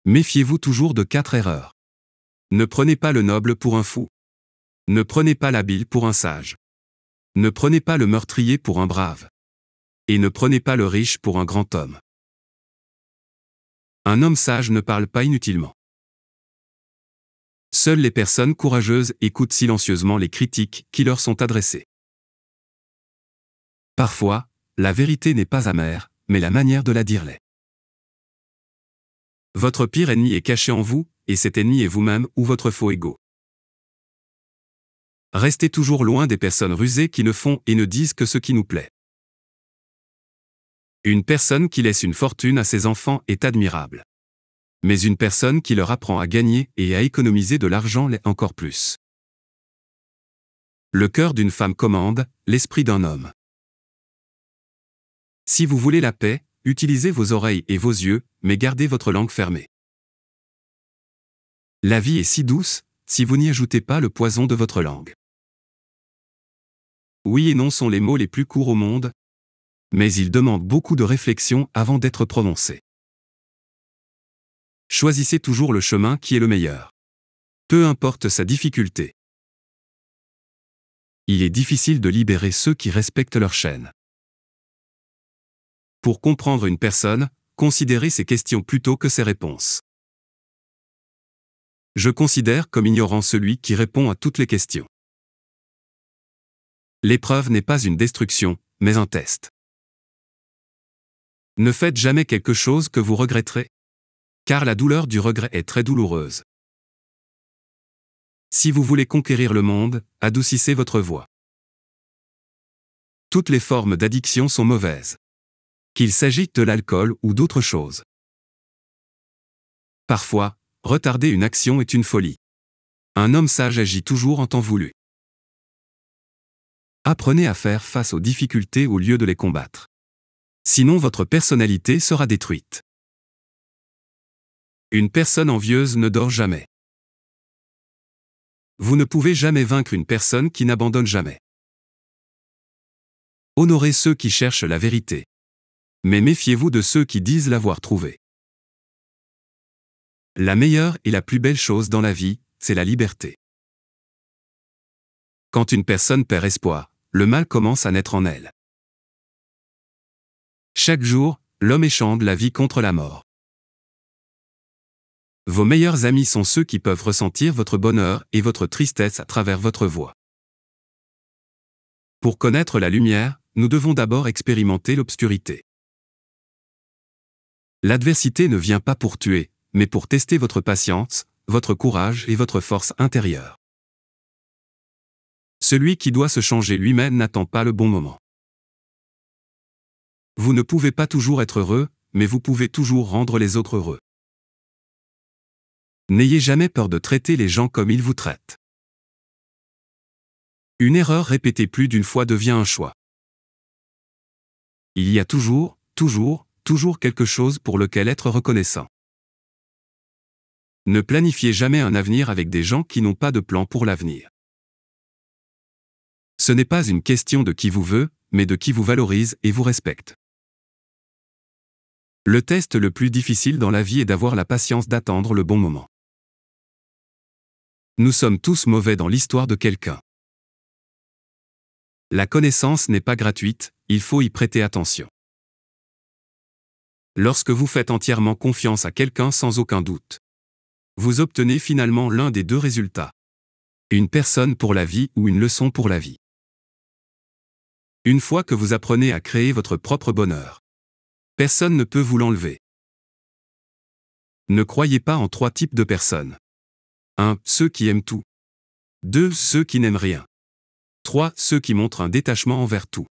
Méfiez-vous toujours de 4 erreurs. Ne prenez pas le noble pour un fou. Ne prenez pas l'habile pour un sage. Ne prenez pas le meurtrier pour un brave. Et ne prenez pas le riche pour un grand homme. Un homme sage ne parle pas inutilement. Seules les personnes courageuses écoutent silencieusement les critiques qui leur sont adressées. Parfois, la vérité n'est pas amère, mais la manière de la dire l'est. Votre pire ennemi est caché en vous, et cet ennemi est vous-même ou votre faux ego. Restez toujours loin des personnes rusées qui ne font et ne disent que ce qui nous plaît. Une personne qui laisse une fortune à ses enfants est admirable. Mais une personne qui leur apprend à gagner et à économiser de l'argent l'est encore plus. Le cœur d'une femme commande, l'esprit d'un homme. Si vous voulez la paix, utilisez vos oreilles et vos yeux, mais gardez votre langue fermée. La vie est si douce, si vous n'y ajoutez pas le poison de votre langue. Oui et non sont les mots les plus courts au monde, mais ils demandent beaucoup de réflexion avant d'être prononcés. Choisissez toujours le chemin qui est le meilleur. Peu importe sa difficulté. Il est difficile de libérer ceux qui respectent leur chaîne. Pour comprendre une personne, considérez ses questions plutôt que ses réponses. Je considère comme ignorant celui qui répond à toutes les questions. L'épreuve n'est pas une destruction, mais un test. Ne faites jamais quelque chose que vous regretterez. Car la douleur du regret est très douloureuse. Si vous voulez conquérir le monde, adoucissez votre voix. Toutes les formes d'addiction sont mauvaises. Qu'il s'agisse de l'alcool ou d'autre chose. Parfois, retarder une action est une folie. Un homme sage agit toujours en temps voulu. Apprenez à faire face aux difficultés au lieu de les combattre. Sinon votre personnalité sera détruite. Une personne envieuse ne dort jamais. Vous ne pouvez jamais vaincre une personne qui n'abandonne jamais. Honorez ceux qui cherchent la vérité. Mais méfiez-vous de ceux qui disent l'avoir trouvée. La meilleure et la plus belle chose dans la vie, c'est la liberté. Quand une personne perd espoir, le mal commence à naître en elle. Chaque jour, l'homme échange la vie contre la mort. Vos meilleurs amis sont ceux qui peuvent ressentir votre bonheur et votre tristesse à travers votre voix. Pour connaître la lumière, nous devons d'abord expérimenter l'obscurité. L'adversité ne vient pas pour tuer, mais pour tester votre patience, votre courage et votre force intérieure. Celui qui doit se changer lui-même n'attend pas le bon moment. Vous ne pouvez pas toujours être heureux, mais vous pouvez toujours rendre les autres heureux. N'ayez jamais peur de traiter les gens comme ils vous traitent. Une erreur répétée plus d'une fois devient un choix. Il y a toujours quelque chose pour lequel être reconnaissant. Ne planifiez jamais un avenir avec des gens qui n'ont pas de plan pour l'avenir. Ce n'est pas une question de qui vous veut, mais de qui vous valorise et vous respecte. Le test le plus difficile dans la vie est d'avoir la patience d'attendre le bon moment. Nous sommes tous mauvais dans l'histoire de quelqu'un. La connaissance n'est pas gratuite, il faut y prêter attention. Lorsque vous faites entièrement confiance à quelqu'un sans aucun doute, vous obtenez finalement l'un des deux résultats. Une personne pour la vie ou une leçon pour la vie. Une fois que vous apprenez à créer votre propre bonheur, personne ne peut vous l'enlever. Ne croyez pas en 3 types de personnes. 1. Ceux qui aiment tout. 2. Ceux qui n'aiment rien. 3. Ceux qui montrent un détachement envers tout.